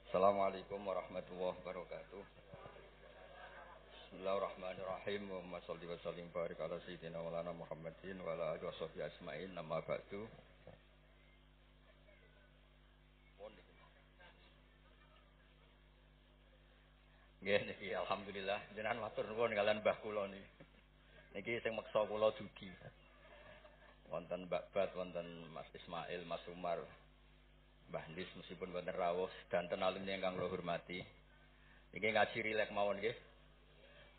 Assalamualaikum warahmatullahi wabarakatuh. Bismillahirrahmanirrahim. Wa sholli wa sallim barik ala sayyidina Maulana Muhammadin wa ala alihi washabihi ajmain. Amma ba'du. Nggih niki alhamdulillah jenengan matur nuwun kalian Mbah kula niki. Niki sing meksa kula dugi. Wonten Mbak Bat, wonten Mas Ismail, Mas Umar, Mbah Nis meskipun wonten rawuh dan alumni ingkang kula hormati. Niki ngaji rilek mawon nggih.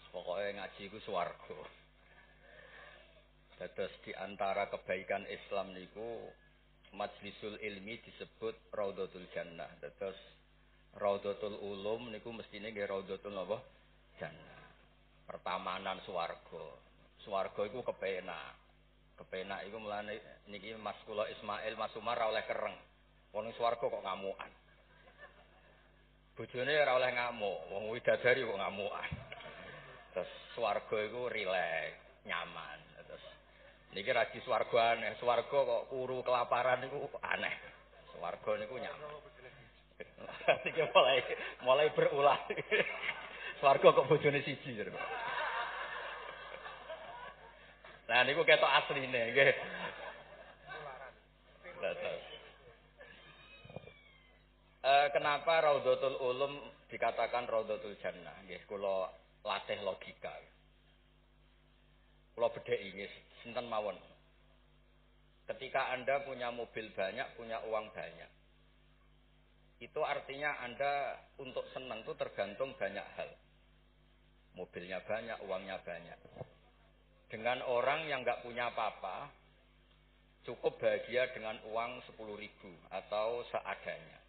Pokoke ngaji iku swarga. Dados di antara kebaikan Islam niku majlisul ilmi disebut Raudhatul Jannah. Dados Raudhatul Ulum niku mestine nggih Raudhatul napa? Jannah. Pertamanan swarga. Swarga iku kepenak. Kepenak iku mulane niki Mas kula Ismail Mas Umar ora oleh kereng. Wong swarga kok ngamukan. Bojone ora oleh ngamuk, wong widadari kok ngamukan. Terus swarga iku rileks, nyaman. Terus niki ra di swarga aneh, swarga kok kuru kelaparan niku aneh. Swarga niku nyaman. Niki mulai berulah. Swarga kok bojone siji. Nah niku ketok asline nggih. Kenapa Raudhatul Ulum dikatakan Raudhatul Jannah? Nggih kula latih logika. Kula bedheki nggih sinten mawon. Ketika Anda punya mobil banyak, punya uang banyak. Itu artinya Anda untuk senang itu tergantung banyak hal. Mobilnya banyak, uangnya banyak. Dengan orang yang nggak punya apa-apa, cukup bahagia dengan uang 10.000 atau seadanya.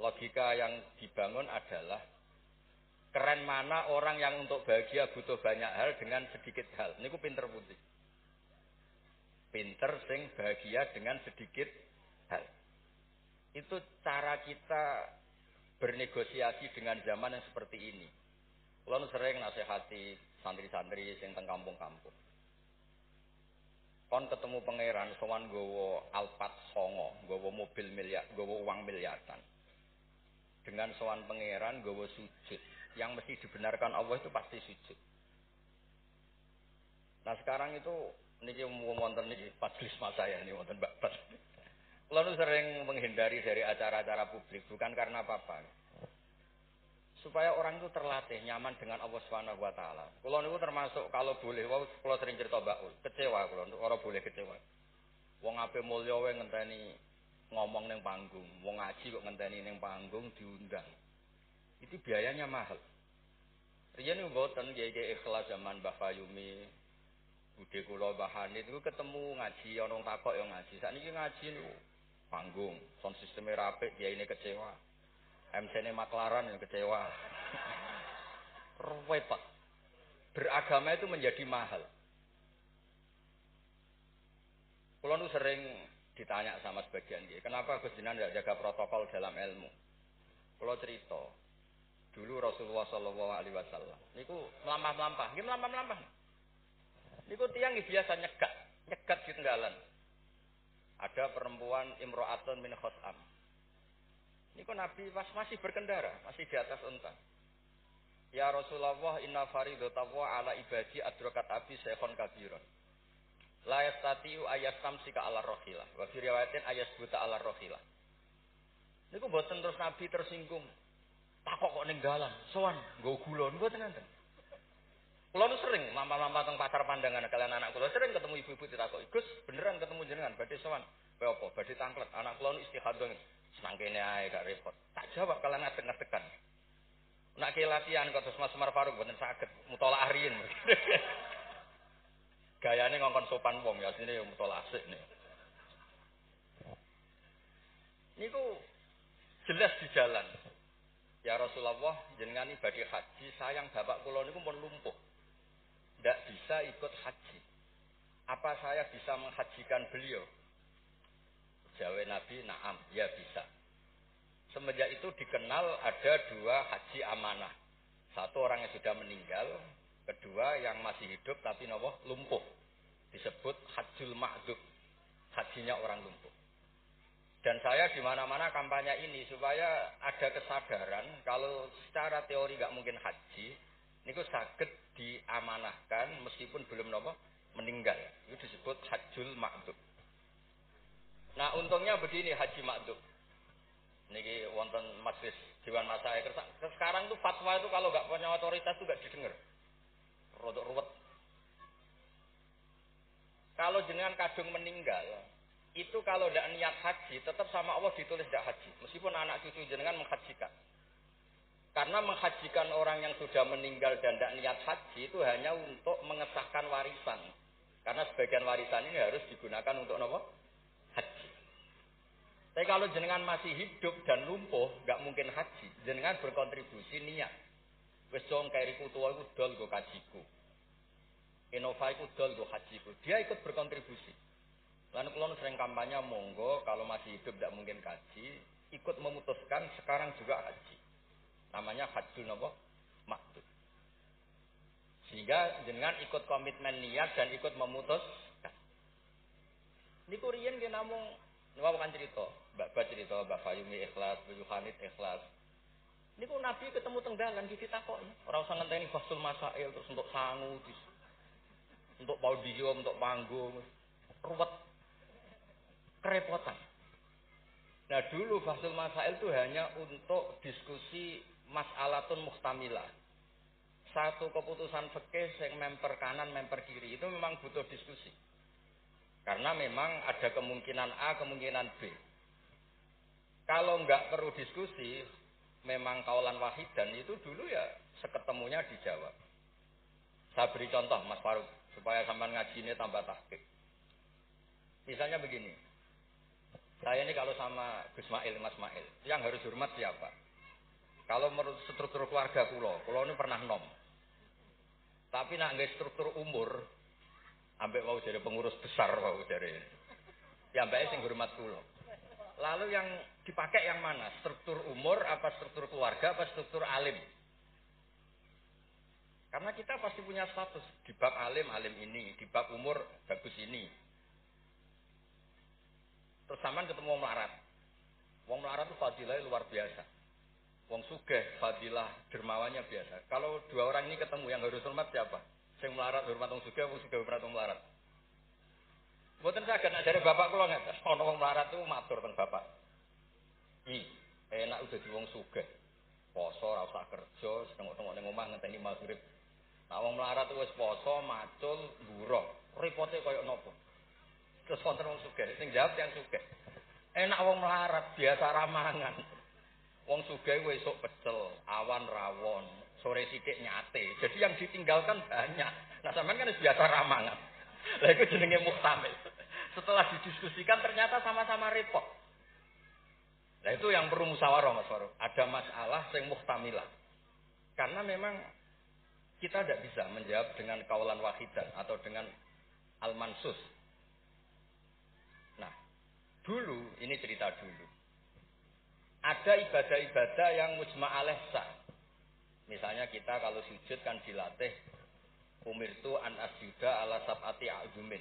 Logika yang dibangun adalah keren mana orang yang untuk bahagia butuh banyak hal dengan sedikit hal. Niku pinter putih. Pinter sing bahagia dengan sedikit hal. Itu cara kita bernegosiasi dengan zaman yang seperti ini. Kulo sering nasihati santri-santri sing teng kampung-kampung. Kon ketemu pangeran sowan nggawa Alphard 9, nggawa mobil miliar, nggawa uang miliaran. Dengan sowan pangeran nggawa sujud. Yang mesti dibenarkan Allah itu pasti sujud. Nah sekarang itu niki wonten niki majelis mas saya ini wonten Mbak Bas. Lalu sering menghindari dari acara-acara publik bukan karena apa-apa. Supaya orang itu terlatih nyaman dengan Allah Subhanahu wa taala. Kula niku termasuk kalau boleh kula sering cerita Mbak Ul, kecewa kula ora boleh kecewa. Wong ape mulya wae ngenteni ngomong ning panggung, wong ngaji kok ngenteni ning panggung diundang. Itu biayanya mahal. Riyen niku mboten kiai ikhlas zaman Mbah Fayumi, Bude kula Mbah Hanid niku ketemu ngaji ana wong takok ya ngaji. Sakniki ngaji niku panggung, sound sisteme rapik, kiyaine kecewa. MC-ne maklaran yang kecewa. Repot. Beragama itu menjadi mahal. Kulo nu sering ditanya sama sebagian dia, kenapa Gus Jinan tidak jaga protokol dalam ilmu? Kulo cerita, dulu Rasulullah Shallallahu Alaihi Wasallam, niku melampah-melampah, gimana melampah-melampah? Niku tiang biasa nyegat di tenggalan. Ada perempuan Imro'atun min Khos'am. Niku Nabi masih berkendara, masih di atas unta. Ya Rasulullah, inna faridatahu ala ibadi adrakat abi syekhon kabiron. La yastati'u ayastamsika ala rohilah. Wa fi riwayatin ayasbuta ala rohilah. Niku mboten terus Nabi tersinggung. Takok kok ning dalan, sowan nggo gula mboten nenten. Kula nu sering lampah-lampah teng pasar pandangan kalian anak kula sering ketemu ibu-ibu ditakoki, "Gus, beneran ketemu jenengan badhe sowan?" "Kowe apa? Badhe tanglet." Anak kula nu istihadah. Senang kene ae gak repot. Tak jawab kalian ngadeg-ngadegan. Nak ke latihan kok terus Mas Umar Faruk mboten saged mutolaah riyin. Gayane ngongkon sopan wong ya asline ya mutolaah asik nih. Niku jelas di jalan. Ya Rasulullah, jenengan ibadah haji, sayang bapak kula niku pun lumpuh. Ndak bisa ikut haji. Apa saya bisa menghajikan beliau? Jawab Nabi, "Na'am, ya bisa." Semenjak itu dikenal ada dua haji amanah. Satu orang yang sudah meninggal, kedua yang masih hidup tapi nopo lumpuh. Disebut hajjul ma'dzub. Hajinya orang lumpuh. Dan saya di mana-mana kampanye ini supaya ada kesadaran kalau secara teori nggak mungkin haji, niku saged diamanahkan meskipun belum nopo meninggal. Itu disebut hajjul ma'dub. Nah untungnya begini haji ma'dub. Niki wonten majelis Dewan Masyaikh. Sekarang tuh fatwa itu kalau nggak punya otoritas tuh nggak didengar. Rodok ruwet. Kalau jenengan kadung meninggal, itu kalau tidak niat haji, tetap sama Allah ditulis tidak haji. Meskipun anak cucu jenengan menghajikan. Karena menghajikan orang yang sudah meninggal dan tidak niat haji itu hanya untuk mengesahkan warisan. Karena sebagian warisan ini harus digunakan untuk apa? Haji. Tapi kalau jenengan masih hidup dan lumpuh, nggak mungkin haji. Jenengan berkontribusi niat. Wes dong kairiku tua iku dol go kajiku. Innova iku dol go hajiku. Dia ikut berkontribusi. Lalu kalau sering kampanye monggo kalau masih hidup tidak mungkin haji, ikut memutuskan sekarang juga haji. Namanya hajjul napa? Ma'dud. Sehingga jenengan ikut komitmen niat dan ikut memutuskan. Niku riyen nggih namung niku kan cerita, Mbak cerita, Mbak Fayumi ikhlas, Bu Yohanit ikhlas. Niku Nabi ketemu tenggalan ditakoki, ora usah ngenteni fasul masail terus untuk sangu, untuk paudio, untuk panggung. Ruwet. Kerepotan. Nah dulu fasul masail itu hanya untuk diskusi mas'alatun muhtamilah. Satu keputusan fikih yang memper kanan, memper kiri itu memang butuh diskusi. Karena memang ada kemungkinan A, kemungkinan B. Kalau nggak perlu diskusi, memang kaulan wahidan itu dulu ya seketemunya dijawab. Saya beri contoh Mas Faruk supaya sampean ngaji ini tambah tahqiq. Misalnya begini. Saya ini kalau sama Gus Mail, Mas Mail, yang harus hormat siapa? Kalau menurut struktur keluarga kulo ini pernah nom. Tapi nak nggak struktur umur, ambek mau jadi pengurus besar mau jadi. Ya mbaknya sing hormat kulo. Lalu yang dipakai yang mana? Struktur umur, apa struktur keluarga, apa struktur alim? Karena kita pasti punya status di bab alim, alim ini, di bab umur bagus ini. Terus sampean ketemu wong melarat. Wong melarat itu fadilahnya luar biasa. Wong sugih fadilah dermawannya biasa. Kalau dua orang ini ketemu yang harus hormat siapa? Sing melarat hormat wong sugih, wong sugih hormat wong melarat. Mboten saged nek jare bapak kula ngeten, ana wong melarat itu matur teng bapak. Enak udah di wong sugih. Poso ora usah kerja, setengok-tengok ning omah ngenteni maghrib. Nek wong melarat wis poso, macul, mburo. Repote koyo napa? Terus wonten wong sugih, sing jawab yang sugih. Enak wong melarat, biasa ramangan. Wong sugih wis esuk pecel, awan rawon, sore sithik nyate. Jadi yang ditinggalkan banyak. Nah, sampean kan biasa ramangan. Lah iku jenenge muhtamil. Setelah didiskusikan ternyata sama-sama repot. Nah, itu yang perlu musyawarah Mas Faruk. Ada masalah sing muhtamilah. Karena memang kita tidak bisa menjawab dengan kaulan wahidan atau dengan al-mansus. Nah, dulu, ini cerita dulu. Ada ibadah-ibadah yang mujma' alaih sah. Misalnya kita kalau sujud kan dilatih umirtu an asjuda ala sab'ati a'zumin.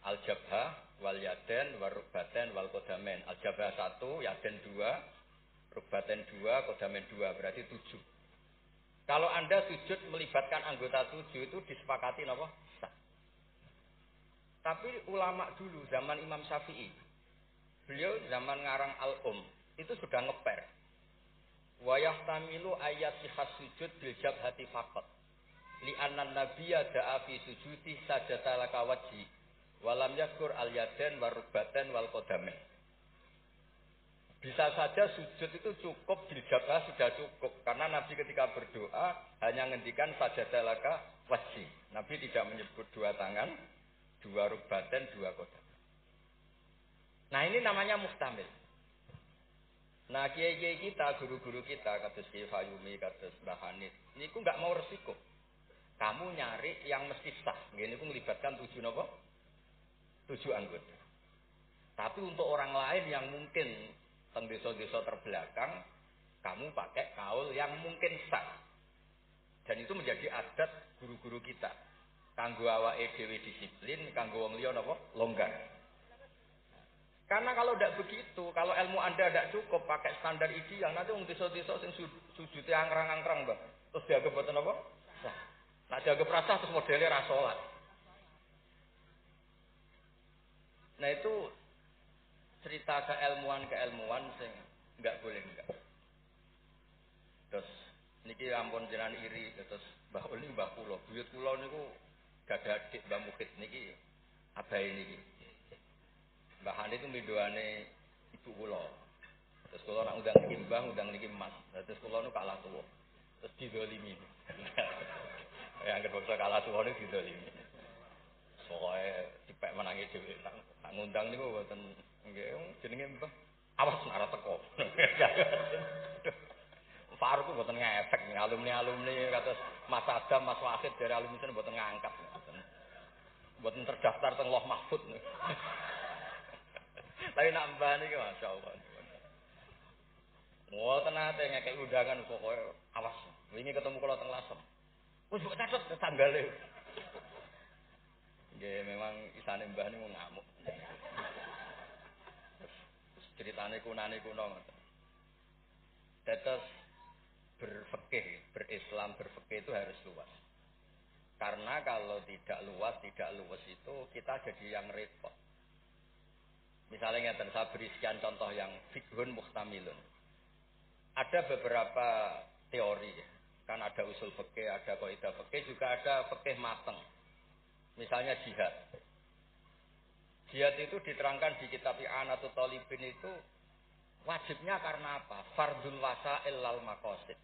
Al-jabha wal yaden wal rukbaten wal kodamen. Al-jabha 1, yaden 2, rukbaten 2, kodamen 2, berarti 7. Kalau Anda sujud melibatkan anggota 7 itu disepakati apa? Sah. Tapi ulama dulu zaman Imam Syafi'i, beliau zaman ngarang Al-Um itu sudah ngeper. Wa yahtamilu ayat sihas sujud bil jabhati faqat. Li anna nabiyya da'a fi sujudi sajata laka wajhi. Walam yakur al-yaden warubbaten wal kodamen. Bisa saja sujud itu cukup biljabah sudah cukup. Karena Nabi ketika berdoa hanya ngendikan sajata laka wajhi. Nabi tidak menyebut dua tangan, dua rubbaten, dua kodamen. Nah ini namanya muhtamil. Nah kiai-kiai kita, guru-guru kita, kados Kiai Fayumi, kados Mbah Hanif, niku nggak mau resiko. Kamu nyari yang mesti sah. Ini pun melibatkan 7 apa? 7 anggota. Tapi untuk orang lain yang mungkin teng desa-desa terbelakang, kamu pakai kaul yang mungkin sah. Dan itu menjadi adat guru-guru kita. Kanggo awake dhewe disiplin, kanggo wong liya napa? Longgar. Karena kalau tidak begitu, kalau ilmu Anda tidak cukup pakai standar ideal, nanti wong desa-desa sing sujute angkrang-angkrang, Bang. Terus dianggap boten apa? Sah. Nah, dianggap rasa terus modelnya ra salat. Nah, itu cerita keilmuan sing enggak boleh enggak. Terus niki ampun jenengan iri terus Mbah Uli Mbah kula, buyut kula niku gadah adik Mbah Mukit niki abahe niki. Mbah Han itu midoane ibu kula. Terus kula nak undang niki Mbah, undang niki Mas. Terus kula nu kalah tuwa. Terus didolimi. Ya anggere bangsa kalah tuwa niku didolimi. Pokoke dipek menangi dhewe tak ngundang niku mboten nggih jenenge Mbah. Awas ora teko. Faruk ku mboten ngefek alumni-alumni kados Mas Adam, Mas Wahid dari alumni sen mboten ngangkat. Mboten terdaftar teng Loh Mahfud. Tapi nak mbah niki masyaallah. Mboten nate ngekek undangan pokoke awas. Wingi ketemu kula teng Lasem. Wis mbok catet tanggale. Nggih memang isane mbah niku ngamuk. Ceritane kunane kuno ngoten. Tetes berfikih, berislam, berfikih itu harus luas. Karena kalau tidak luas itu kita jadi yang repot. Misalnya ngeten saya beri sekian contoh yang fikhun muhtamilun. Ada beberapa teori ya. Kan ada usul fikih, ada kaidah fikih, juga ada fikih mateng. Misalnya jihad. Jihad itu diterangkan di kitab I'anatul Talibin itu wajibnya karena apa? Fardul wasail lal maqasid.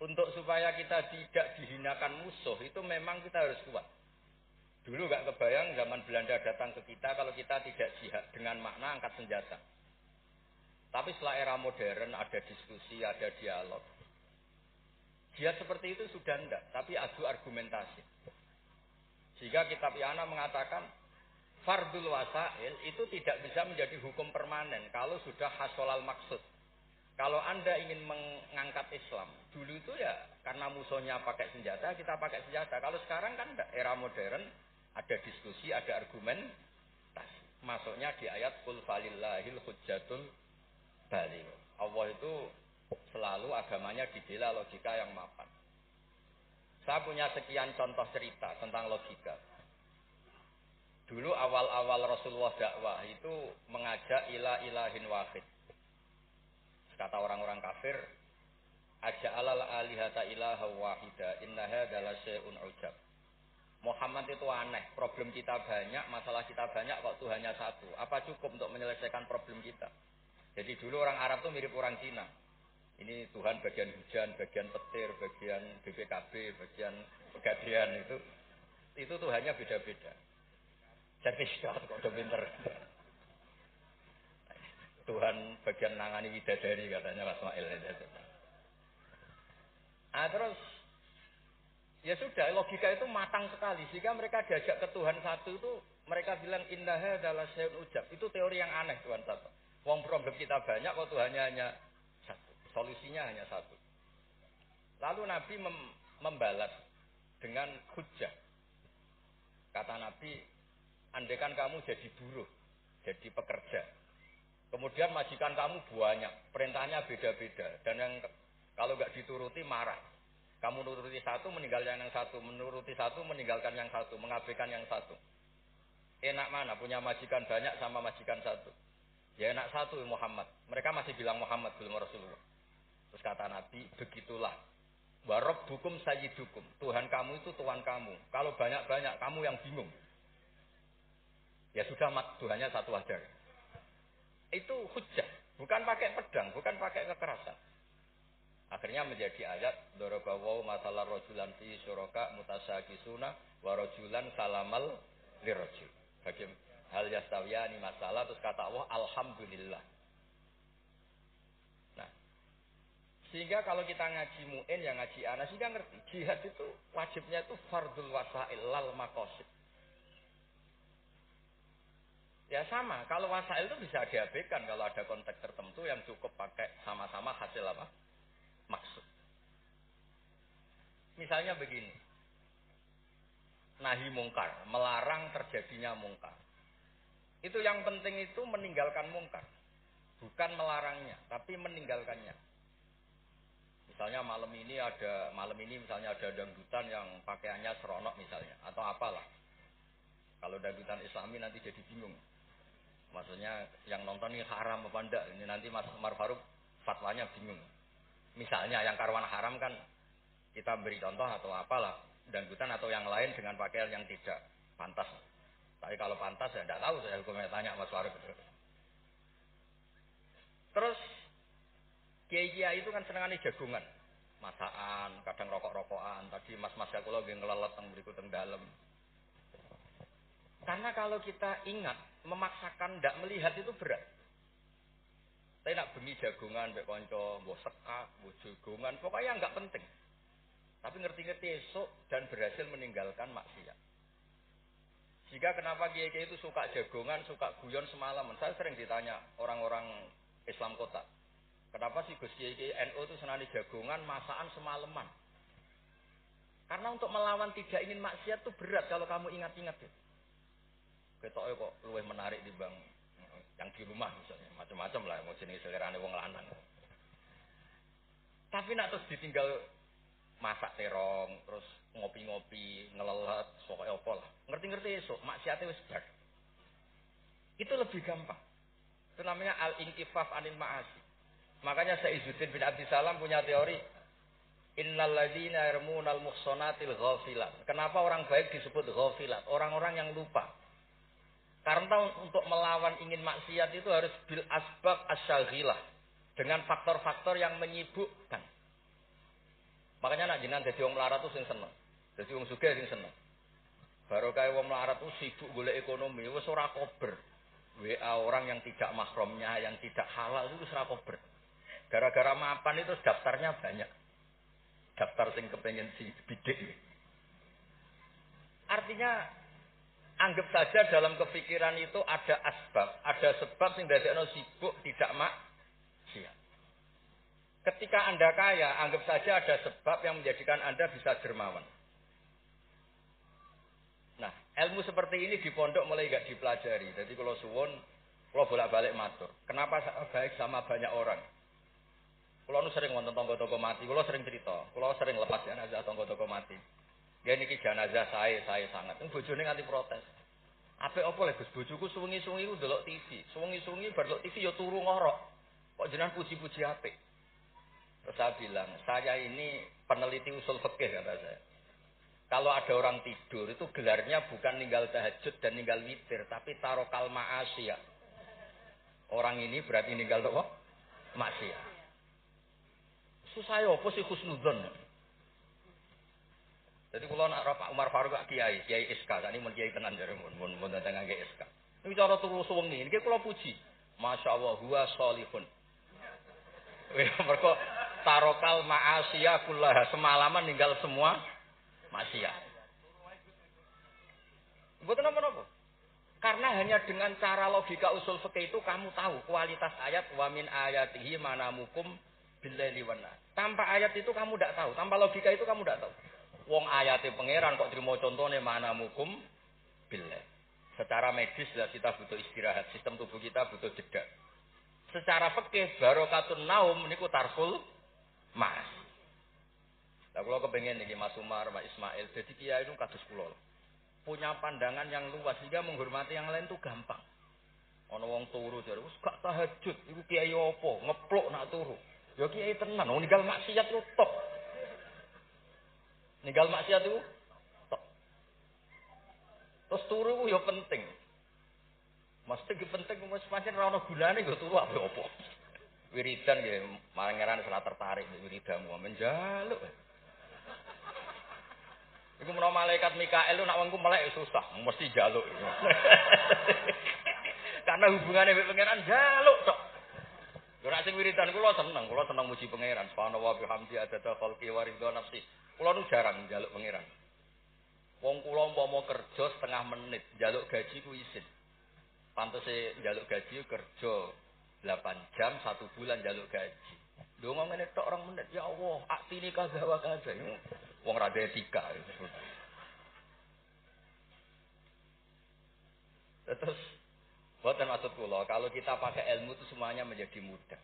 Untuk supaya kita tidak dihinakan musuh itu memang kita harus kuat. Dulu gak kebayang zaman Belanda datang ke kita kalau kita tidak jihad dengan makna angkat senjata. Tapi setelah era modern ada diskusi, ada dialog. Jihad seperti itu sudah enggak, tapi adu argumentasi. Sehingga kitab I'anah mengatakan fardul wasail itu tidak bisa menjadi hukum permanen kalau sudah hasolal maksud. Kalau Anda ingin mengangkat Islam, dulu itu ya karena musuhnya pakai senjata, kita pakai senjata. Kalau sekarang kan era modern, ada diskusi, ada argumen. Masuknya di ayat Qul falillahil hujjatul baligh. Allah itu selalu agamanya dibela logika yang mapan. Saya punya sekian contoh cerita tentang logika. Dulu awal-awal Rasulullah dakwah itu mengajak ila ilahin wahid. Kata orang-orang kafir, aja'alal alihata ilaha wahida inna hadzal syai'un ujab. Muhammad itu aneh, problem kita banyak, masalah kita banyak kok Tuhannya satu. Apa cukup untuk menyelesaikan problem kita? Jadi dulu orang Arab itu mirip orang Cina. Ini Tuhan bagian hujan, bagian petir, bagian BPKB, bagian pegadaian itu Tuhannya beda-beda. Sertifikat kok udah pinter. Tuhan bagian nangani widadari katanya Mas Mail. Terus ya sudah logika itu matang sekali sehingga mereka diajak ke Tuhan satu itu mereka bilang indaha adalah syai'un ujab. Itu teori yang aneh Tuhan satu. Wong problem kita banyak kok Tuhannya hanya satu. Solusinya hanya satu. Lalu Nabi membalas dengan hujjah. Kata Nabi, andaikan kamu jadi buruh, jadi pekerja. Kemudian majikan kamu banyak, perintahnya beda-beda. Dan yang kalau nggak dituruti marah. Kamu menuruti satu, meninggalkan yang satu. Menuruti satu, meninggalkan yang satu. Mengabaikan yang satu. Enak mana punya majikan banyak sama majikan satu? Ya enak satu Muhammad. Mereka masih bilang Muhammad, belum Rasulullah. Terus kata Nabi, begitulah. Warabbukum sayyidukum. Tuhan kamu itu Tuhan kamu. Kalau banyak-banyak, kamu yang bingung. Ya sudah, Tuhannya satu aja. Itu hujjah, bukan pakai pedang, bukan pakai kekerasan. Akhirnya menjadi ayat dorobawu masalah rojulan fi syuraka mutasakisuna wa rojulan salamal lirojul. Bagi hal yastawiyani masalah terus kata Allah alhamdulillah. Nah, sehingga kalau kita ngaji mu'in yang ngaji ana sehingga ngerti jihad itu wajibnya itu fardul wasail lal maqasid. Ya sama, kalau wasail itu bisa diabaikan kalau ada konteks tertentu yang cukup pakai sama-sama hasil apa? Maksud. Misalnya begini. Nahi mungkar, melarang terjadinya mungkar. Itu yang penting itu meninggalkan mungkar. Bukan melarangnya, tapi meninggalkannya. Misalnya malam ini misalnya ada dangdutan yang pakaiannya seronok misalnya atau apalah. Kalau dangdutan Islami nanti jadi bingung. Maksudnya yang nonton ini haram apa enggak? Ini nanti Mas Umar Faruk fatwanya bingung. Misalnya yang karuan haram kan kita beri contoh atau apalah dangdutan atau yang lain dengan pakaian yang tidak pantas. Tapi kalau pantas ya enggak tahu, saya hukumnya tanya Mas Faruk. Terus kiai-kiai itu kan senengannya jagungan, masakan, kadang rokok-rokokan. Tadi mas-mas kula nggih ngelelet teng mriku teng dalem. Karena kalau kita ingat, memaksakan ndak melihat itu berat. Saya nak bengi jagungan mbek kanca, mbok sekak, mbok jagungan, pokoknya enggak penting. Tapi ngerti-ngerti esok dan berhasil meninggalkan maksiat. Jika kenapa kiai-kiai itu suka jagongan, suka guyon semalaman. Saya sering ditanya orang-orang Islam kota. Kenapa sih Gus Kiai NU itu senani jagongan, masakan semalaman? Karena untuk melawan tidak ingin maksiat itu berat kalau kamu ingat-ingat itu. Ketoknya kok luwih menarik di bang yang di rumah misalnya, macam-macam lah mau jenis selerane wong lanang. Tapi nak terus ditinggal masak terong, terus ngopi-ngopi, ngelelet, pokoknya apa lah. Ngerti-ngerti esok, maksiatnya wis bar. Itu lebih gampang. Itu namanya al-inkifaf anil ma'asi. Makanya Saizuddin bin Abdissalam punya teori innal ladzina yarmunal muhsanatil ghafilat. Kenapa orang baik disebut ghafilat? Orang-orang yang lupa. Karena untuk melawan ingin maksiat itu harus bil asbab asyaghilah. Dengan faktor-faktor yang menyibukkan. Makanya nak jenengan dadi wong melarat itu sing seneng. Dadi wong sugih sing seneng. Baru kaya wong melarat itu sibuk golek ekonomi, wis ora kober. WA orang yang tidak mahramnya, yang tidak halal itu wis ora kober. Gara-gara mapan itu daftarnya banyak. Daftar sing kepengen si bidik. Artinya anggap saja dalam kepikiran itu ada asbab, ada sebab sing dadekno sibuk tidak maksiat. Ketika Anda kaya, anggap saja ada sebab yang menjadikan Anda bisa dermawan. Nah, ilmu seperti ini di pondok mulai gak dipelajari. Jadi kalau suwun, kalau bolak-balik matur. Kenapa baik sama banyak orang? Kalau sering wonten tangga-tangga mati, kalau sering cerita, kalau sering lepas jenazah tangga-tangga mati. Ya niki jenazah saya sangat. Bojone nganti protes. Apik apa lek Gus bojoku suwengi-suwengi ku ndelok TV. Suwengi-suwengi bar ndelok TV ya turu ngorok. Kok jenengan puji-puji apik? Terus saya bilang, saya ini peneliti usul fikih kata saya. Kalau ada orang tidur itu gelarnya bukan ninggal tahajud dan ninggal witir, tapi tarokal ma'asiyah. Orang ini berarti ninggal apa? Maksiat. Susah ya apa sih husnudzon? Jadi kalau nak Pak Umar Faruk kiai SK, tadi mun kiai tenan jare mun datang ngangge SK. Ini cara turu suwengi, niki kula puji. Masya Allah huwa sholihun. Mergo tarokal ma'asiyah kullaha, semalaman ninggal semua maksiat. Mboten napa-napa. Karena hanya dengan cara logika usul fikih itu kamu tahu kualitas ayat wa min ayatihi manamukum billaili wan nas. Tanpa ayat itu kamu tidak tahu, tanpa logika itu kamu tidak tahu. Wong ayate pangeran kok trimo contone manamukum billah. Secara medis lah kita butuh istirahat, sistem tubuh kita butuh jeda. Secara fikih barokatun naum niku tarful mas. Lah kula kepengin niki Mas Umar, Mas Ismail dadi kiai itu kados kula. Punya pandangan yang luas sehingga menghormati yang lain itu gampang. Ana wong turu jare wis gak tahajud, iku kiai apa? Ngeplok nak turu. Ya kiai tenan, wong ninggal maksiat itu top. Ninggal maksiat itu top. Terus turu ku ya penting. Mesti penting wis pancen ora ana gunane go turu apa. Wiridan nggih, mangeran salah tertarik wiridamu menjaluk. Iku menawa malaikat Mikael lu nak wongku melek susah, mesti jaluk. Karena hubungannya dengan pangeran jaluk tok. Lha nek sing wiridan kula seneng muji pangeran. Subhanallah wa bihamdi adada khalqi wa ridha nafsi. Kula nu jarang njaluk pangeran. Wong kula umpama kerja setengah menit, njaluk gaji ku isin. Pantese njaluk gaji kerja 8 jam 1 bulan njaluk gaji. Lho ngene tok 2 menit. Ya Allah, aktine kaza wa kaza. Wong ra etika. Terus Bukan maksud kula, kalau kita pakai ilmu itu semuanya menjadi mudah.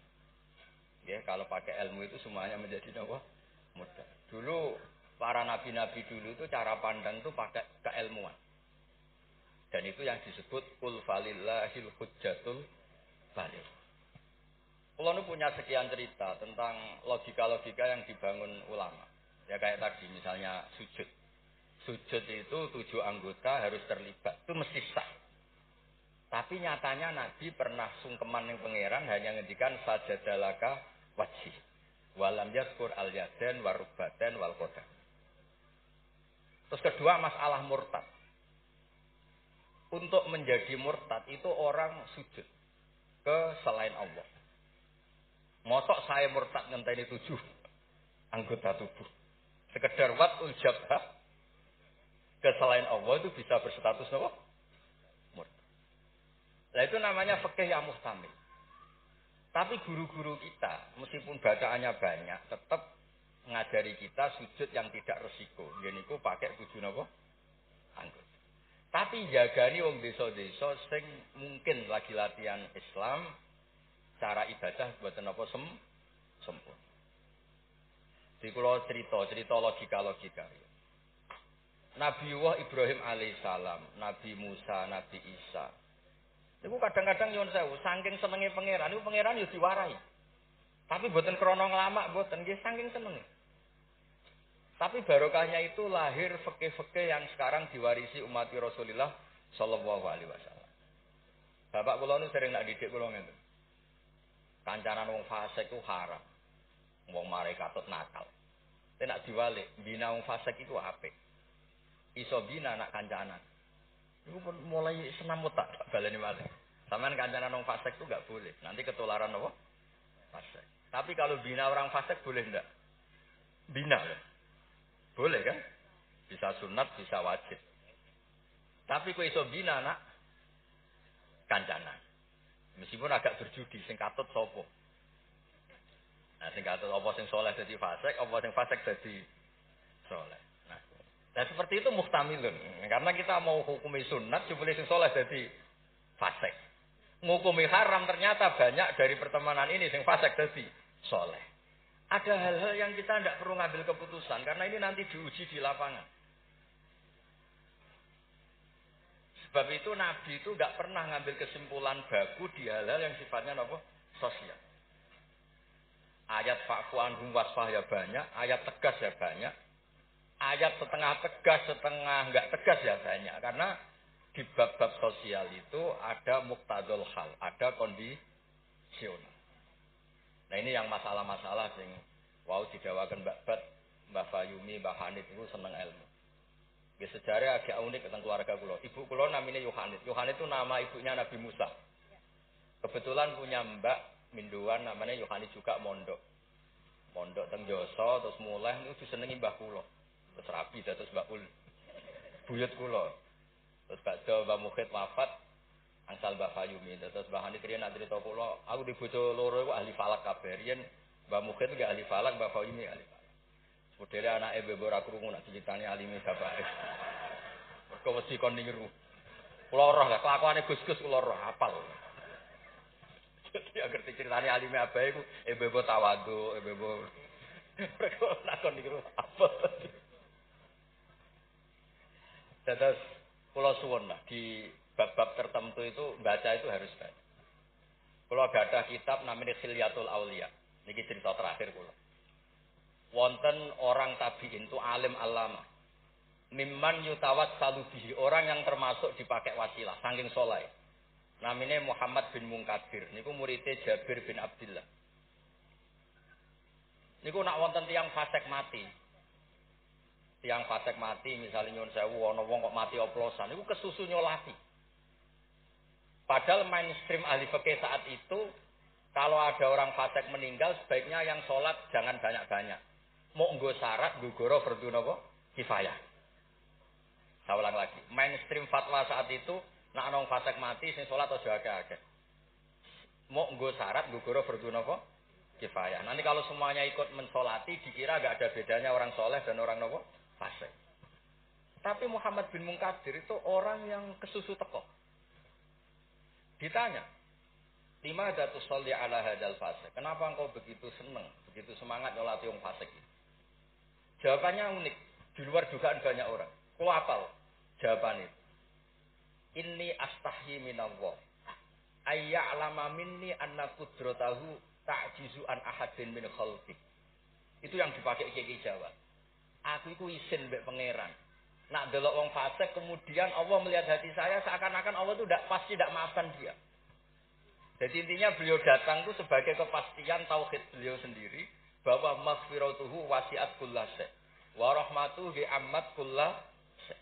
Ya, kalau pakai ilmu itu semuanya menjadi apa? Mudah. Dulu para nabi-nabi dulu itu cara pandang itu pakai keilmuan. Dan itu yang disebut qul falillahil hujjatul baligh. Kula nu punya sekian cerita tentang logika-logika yang dibangun ulama. Ya kayak tadi misalnya sujud. Sujud itu 7 anggota harus terlibat. Itu mesti sah. Tapi nyatanya Nabi pernah sungkeman yang pangeran hanya ngendikan sajadalaka wajhi. Walam yazkur al yadan warubadan wal qadam. Terus kedua masalah murtad. Untuk menjadi murtad itu orang sujud ke selain Allah. Mosok saya murtad ngenteni 7 anggota tubuh. Sekedar watul jabhah ke selain Allah itu bisa berstatus apa? Murtad. Nah itu namanya fikih yang muhtamil. Tapi guru-guru kita, meskipun bacaannya banyak, tetap ngajari kita sujud yang tidak resiko. Jadi itu pakai 7 apa? Anggota. Tapi jagani wong desa-desa sing mungkin lagi latihan Islam, cara ibadah buatan apa sempurna. Di kula cerita logika-logika. Nabi Ibrahim alaihissalam, Nabi Musa, Nabi Isa. Itu kadang-kadang nyuwun sewu, saking senenge pangeran, itu pangeran yo diwarai. Tapi buatan krono nglamak, buatan nggih saking senenge. Tapi barokahnya itu lahir fikih-fikih yang sekarang diwarisi umat Rasulullah sallallahu alaihi wasallam. Bapak kula nu sering nak didik kula ngeten. Kancanan wong fasik itu haram. Wong mare katut nakal. Tapi nak diwalik, bina wong fasik itu apik. Iso bina anak kancanan. Itu mulai senam otak baleni malih. Sampeyan kancanan wong fasik itu enggak boleh. Nanti ketularan apa? Fasik. Tapi kalau bina orang fasik boleh enggak? Bina ya. Boleh kan? Bisa sunat, bisa wajib. Tapi kok iso bina anak kancanan. Meskipun agak berjudi sing katut sapa? Nah, sing katut apa sing saleh dadi fasik, apa sing fasik dadi saleh. Nah, seperti itu muhtamilun. Karena kita mau hukumi sunat, jebule sing saleh dadi fasik. Ngukumi haram ternyata banyak dari pertemanan ini sing fasik dadi saleh. Ada hal-hal yang kita tidak perlu ngambil keputusan karena ini nanti diuji di lapangan. Sebab itu Nabi itu nggak pernah ngambil kesimpulan baku di hal-hal yang sifatnya apa? Sosial. Ayat fa'fu anhum wasfah ya banyak, ayat tegas ya banyak. Ayat setengah tegas, setengah nggak tegas ya banyak. Karena di bab-bab sosial itu ada muktadul hal, ada kondisional. Nah ini yang masalah-masalah sing wau didawakan Mbak Fayumi, Mbak Hanif itu seneng ilmu. Ya sejarah agak unik tentang keluarga kula. Ibu kula namanya Yohanes. Yohanes itu nama ibunya Nabi Musa. Kebetulan punya mbak minduan namanya Yohanes juga mondok. Mondok teng Joso terus mulai itu disenengi mbah kula. Terus rapi terus Mbak Ul. Buyut kula. Terus badhe Mbak Mukhid wafat angsal Mbak Fayumi. Terus Mbah Hanif riyen nak crita kula, aku di bojo loro iku ahli falak kabeh. Riyen Mbak Mukhid juga ahli falak, Mbak Fayumi ahli falak. Modele anake bebo ora krungu nak diceritani alime bapake. Mergo mesti kon niru. Kula roh lah kelakuane Gus-gus kula roh hafal. Jadi agar diceritani alime abae iku bebo tawadhu, bebo mergo nak kon niru apa. Terus kula suwun lah di bab-bab tertentu itu baca itu harus baca. Kula gadah kitab namanya Khilyatul Auliya. Niki cerita terakhir kula. Wonten orang tabi'in itu alim alama. Mimman yutawat salubihi. Orang yang termasuk dipakai wasilah. Saking soleh. Namanya Muhammad bin Munkadir. Niku muridnya Jabir bin Abdillah. Niku nak wonten tiang fasik mati. Tiang fasik mati. Misalnya nyun sewu. Ono wong kok mati oplosan. Niku kesusu nyolati. Padahal mainstream ahli fikih saat itu. Kalau ada orang fasik meninggal. Sebaiknya yang sholat jangan banyak-banyak. Mau nggo syarat gugoro fardu napa kifayah. Saya ulang lagi. Mainstream fatwa saat itu nak ana wong fasik mati sing salat aja akeh-akeh. Mau nggo syarat gugoro fardu napa kifayah. Nanti kalau semuanya ikut mensolati dikira enggak ada bedanya orang soleh dan orang napa fasik. Tapi Muhammad bin Munkadir itu orang yang kesusu teko. Ditanya, "Lima datu sholli ala hadal fasik?" Kenapa engkau begitu senang, begitu semangat nyolati wong fasik? Jawabannya unik, di luar dugaan banyak orang. Kulo apal jawaban itu. Inni astahyi minallah. Ayya'lama minni anna qudratahu ta'jizu an ahadin min khalqi. Itu yang dipakai Kiai Jawa. Aku iku isin mbek pangeran. Nak delok wong fasik kemudian Allah melihat hati saya seakan-akan Allah itu pasti tidak maafkan dia. Jadi intinya beliau datang itu sebagai kepastian tauhid beliau sendiri bahwa maghfiratuhu wasi'at kullase wa rahmatuhu ammat kullase.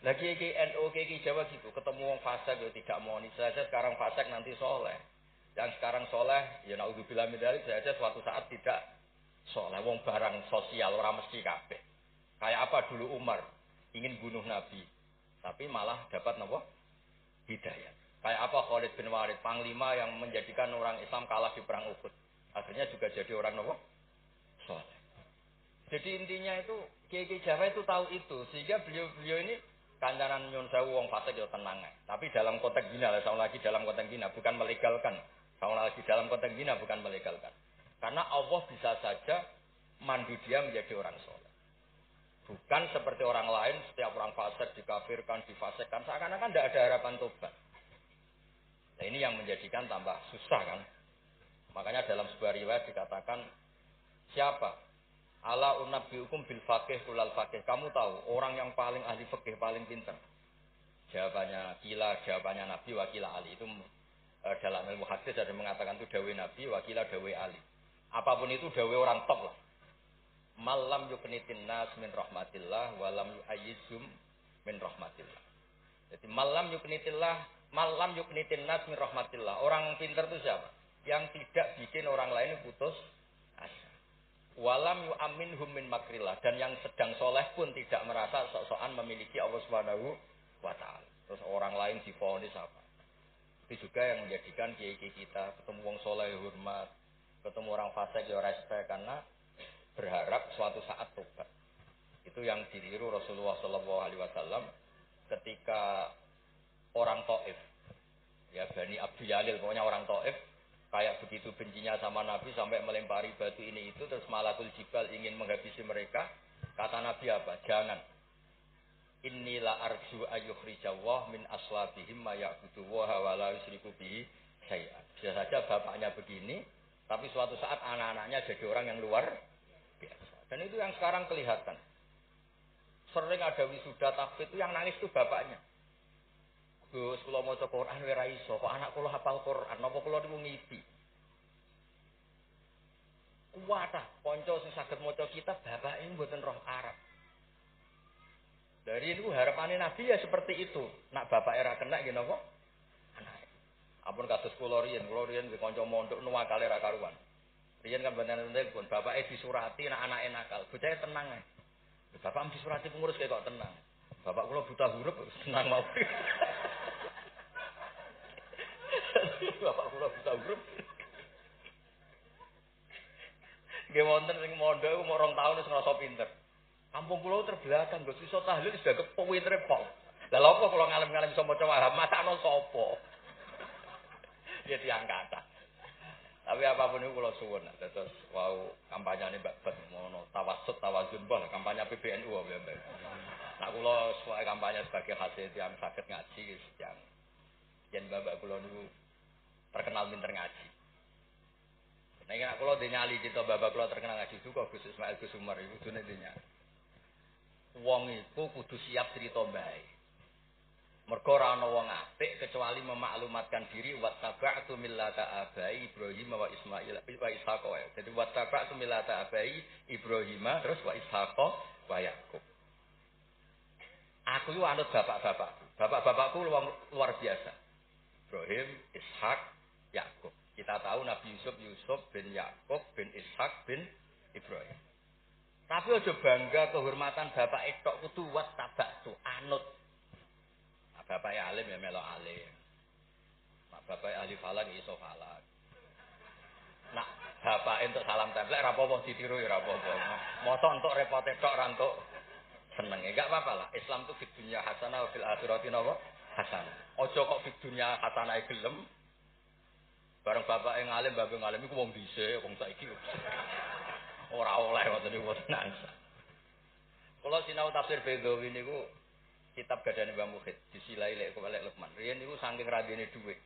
Lagi NU Kiai Jawa gitu, ketemu wong fasik ya tidak mau nih saja sekarang fasik nanti soleh. Yang sekarang soleh ya naudzubillah min dzalik saja suatu saat tidak soleh. Wong barang sosial orang mesti kabeh. Kayak apa dulu Umar ingin bunuh Nabi, tapi malah dapat napa? Hidayah. Kayak apa Khalid bin Walid, panglima yang menjadikan orang Islam kalah di perang Uhud. Akhirnya juga jadi orang napa? Soleh. Jadi intinya itu Kiai Jawa itu tahu itu, sehingga beliau ini kancanan nyun sewu wong fasik ya tenang. Tapi dalam konteks zina, sama lagi dalam konteks zina bukan melegalkan. Sama lagi dalam konteks zina bukan melegalkan. Karena Allah bisa saja mandu dia menjadi orang soleh. Bukan seperti orang lain, setiap orang fasik dikafirkan, difasikkan, seakan-akan tidak ada harapan tobat. Nah ini yang menjadikan tambah susah kan. Makanya dalam sebuah riwayat dikatakan, siapa? Ala unabbiukum bil faqih kulal faqih. Kamu tahu, orang yang paling ahli fikih, paling pintar. Jawabannya kila, jawabannya Nabi, wakila Ali. Itu dalam ilmu hadis ada mengatakan itu dawe Nabi, wakila dawe Ali. Apapun itu dawe orang top lah. Malam yuknitin nas min rahmatillah walam yu'ayyizum min rahmatillah. Jadi malam yuknitin nas min rahmatillah. Orang pintar itu siapa? Yang tidak bikin orang lain putus asa. Walam yu'aminhum min makrillah. Dan yang sedang soleh pun tidak merasa sok-sokan memiliki Allah Subhanahu wa ta'ala. Terus orang lain difonis apa? Itu juga yang menjadikan kiai-kiai kita ketemu wong soleh hormat, ketemu orang fasik ya respect karena berharap suatu saat tobat. Itu yang ditiru Rasulullah Shallallahu Alaihi Wasallam ketika orang Taif, ya Bani Abdul Yalil, pokoknya orang Taif kayak begitu bencinya sama Nabi sampai melempari batu ini itu, terus Malakul Jibal ingin menghabisi mereka. Kata Nabi apa? Jangan. Inilah arju ayyukhrijawah min aslabihim ma ya'budu wa la yusyriku bihi syai'an. Bisa saja bapaknya begini, tapi suatu saat anak-anaknya jadi orang yang luar biasa. Dan itu yang sekarang kelihatan. Sering ada wisuda tahfidz itu yang nangis itu bapaknya. Gus, kula maca Quran ora iso, kok anak kula hafal Quran, napa kula niku ngipi. Kuwat ah, kanca sing saged maca kitab bapake mboten roh Arab. Dari itu harapannya Nabi ya seperti itu. Nak bapak era kena nggih napa? Anake. Ampun kados kula riyen nggih kanca mondok nuwakale ra karuan. Riyen kan bener-bener pun bapake disurati nak anake nakal. Bocahe tenang ae. Bapak disurati pengurus kok tenang. Bapak kula buta huruf tenang mau. Bapak kula buta huruf. Nggih wonten sing mondok iku mung 2 tahun wis ngrasa pinter. Kampung kula terbelakang, Gus iso tahlil sudah kepintere pol. Lah lha opo kula ngalem-ngalem iso maca wahab, masakno sapa? Ya tiyang kathah. Tapi apapun itu kula suwun, terus wau kampanyane Mbak Bet ngono, tawassut tawazun bah kampanye PBNU wae. Nah kula suwe kampanye sebagai hasil yang saged ngaji yang yen bapak kula niku terkenal pinter ngaji. Nek kula dinyali cita bapak kula terkenal ngaji juga Gus Ismail Gus Umar iku dene dinyali. Wong iku kudu siap cerita bae. Mergo ora ana wong apik kecuali memaklumatkan diri wattaba'tu millata abai Ibrahim wa Ismail wa Ishaq. Jadi wattaba'tu millata abai Ibrahim terus wa Ishaq wa Yakub. Aku itu anut bapak-bapakku. Bapak-bapakku luar biasa. Ibrahim, Ishaq, Yakub. Kita tahu Nabi Yusuf bin Yakub bin Ishaq bin Ibrahim. Tapi aja bangga kehormatan bapak itu kudu wattaba'tu anut. Nah, bapak alim ya melok alim. Nah, bapak ahli falak iso falak. Nah, bapak untuk salam templek ra apa-apa ditiru ya ra apa-apa. Mosok entuk repote tok ra entuk seneng. Enggak apa-apa lah. Islam itu fid dunya hasanah wa fil akhirati napa? hasanah. Aja kok fid dunya hasanah gelem. Bareng bapake ngalim, bapak ngalim iku wong dhisik, wong saiki. Ora oleh ngoten niku tenan. Kula sinau tafsir Bedawi niku kitab gadane Mbah Mukhid, disilai lek kewelek Lukman. Riyen niku saking radene dhuwit.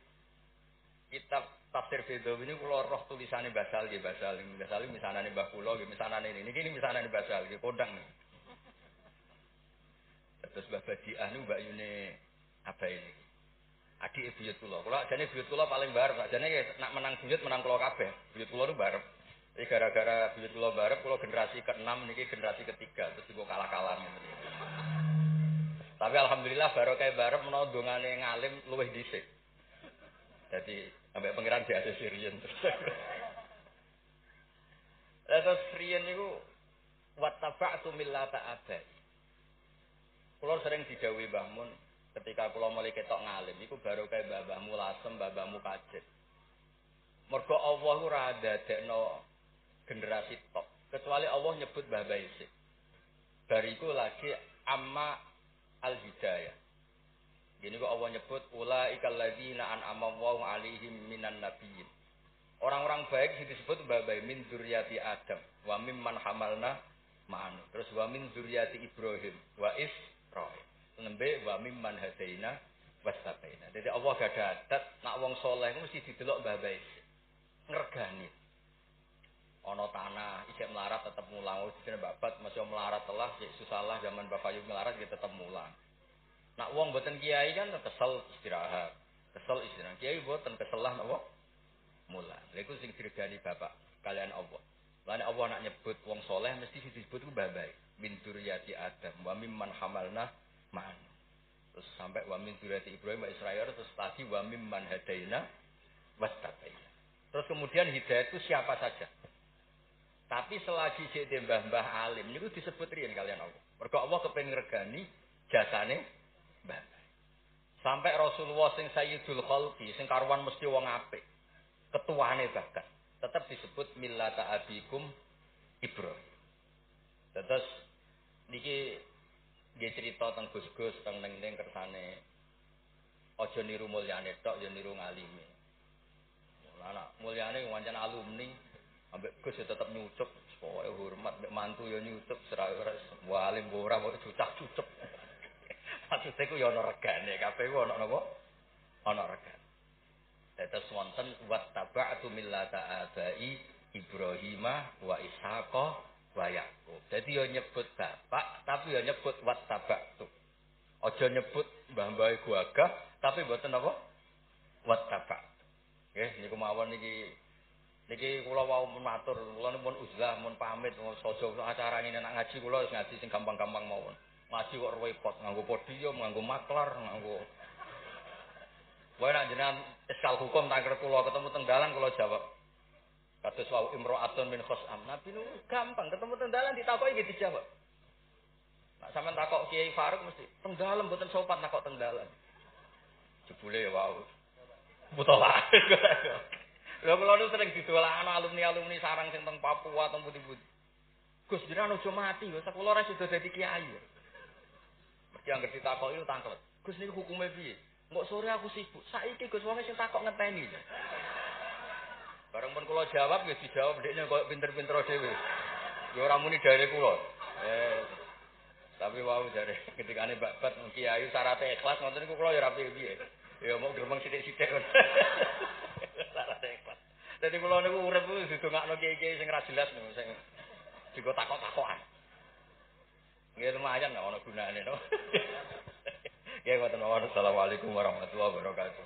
Kitab tafsir Bedawi niku kula roh tulisane Mbah Sal nggih, Mbah Sal misanane Mbah kula nggih, misanane niki misanane Mbah Sal nggih kondang. Terus Mbah Badiah niku Mbak Yune abahe niki. Adik buyut kula. Kula jane buyut kula paling barep, jane nak menang buyut menang kula kabeh. Buyut kula niku barep. Jadi gara-gara buyut kula barep, kula generasi ke-6 niki generasi ketiga, terus juga kalah-kalah ngoten. Tapi alhamdulillah barokah barep menawa dongane ngalim luwih dhisik. Jadi sampai pangeran diadesi riyen. Terus riyen niku wattaba'tu millata abai. Kula sering didhawuhi Mbah Mun ketika kula mulai ketok ngalim iku barokah mbah-mbahmu lasem, mbah-mbahmu kajet. Mergo Allah ora dadekno generasi top. Kecuali Allah nyebut Mbah Baisik. Bariku lagi amma al-hidayah. Gini kok Allah nyebut ulaikal ladzina an'ama Allahu 'alaihim minan nabiyyin. Orang-orang baik disebut Mbah Baik min dzurriyyati Adam wa mimman hamalna ma'an. Terus wa min dzurriyyati Ibrahim wa Israil. Nembe wa mimman hadaina wastabaina. Jadi Allah gak ada adat nak wong saleh mesti didelok Mbah Baik. Ngregani. Ana tanah isih melarat tetep mulang, wis dene babat masih melarat telah sik susah zaman Bapak Yu melarat ya tetep mulang. Nak wong mboten kiai kan kesel istirahat. Kesel istirahat. Kiai mboten kesel lah napa? Mulang. Lha iku sing diregani bapak kalian Allah. Lan Allah nak nyebut wong soleh mesti disebut ku babai. Min dzurriyyati Adam wa mimman hamalna ma'an. Terus sampai wa min dzurriyyati Ibrahim wa Israil terus tadi wa mimman hadaina wastabaina. Terus kemudian hidayah itu siapa saja. Tapi selagi jadi mbah-mbah alim niku disebut riyen kalian Allah. Mergo Allah kepengin regani jasane mbah. Sampai Rasulullah sing Sayyidul Khalqi sing karuan mesti wong apik. Ketuane bahkan tetap disebut millata abikum Ibrahim. Terus niki nggih cerita teng Gus-gus teng ning kersane aja niru mulyane tok ya niru ngalime. Lah mulyane wancen alumni ambek Gus ya tetep nyucup, pokoke hormat mbek mantu ya nyucup serare walim ora kok cucak-cucup. Maksudnya ku ya ana regane, kabeh ku ana napa? Ana regane. Terus wonten wattaba'tu millata abai Ibrahim wa Ishaq wa Yaqub. Dadi ya nyebut bapak tapi ya nyebut wattaba'tu. Aja nyebut mbah-mbahe gagah tapi mboten apa? Wattaba'tu. Nggih niku mawon niki kula wau matur, kula pun uzlah mun pamit sojo acara ngene nak ngaji kula wis ngaji sing gampang-gampang mawon. Ngaji kok repot nganggo podium, nganggo maklar, nganggo wae nak jenengan iskal hukum tangger kula ketemu teng dalan kula jawab. Kados wau imro'atun min khosam. Nabi nu gampang ketemu teng dalan ditakoki nggih dijawab. Nak sampean takok Kiai Faruk mesti teng dalan mboten sopan takok teng dalan. Jebule wau. Mutolak. Lha kula nu sering didolakno alumni-alumni sarang sing teng Papua teng pundi-pundi. Gus jenengan aja mati lho, sak kula ora sida dadi kiai. Mesti anggere ditakoki tanglet. Gus niku hukume piye? Mbok sore aku sibuk. Saiki Gus wong sing takok ngenteni. Bareng pun kula jawab ya dijawab ndekne koyo pinter-pinter dhewe. Ya ora muni dari kula. Tapi wau jare ketikane babat kiai syaratnya ikhlas ngoten niku kula ya ora piye-piye. Ya mau gremeng sithik-sithik. Syaratnya ikhlas. Dadi kula niku urip kuwi didongakno kiai-kiai sing ra jelas niku sing juga takok-takokan. Nggih lumayan nek ana gunane to. Ya, wassalamualaikum warahmatullahi wabarakatuh.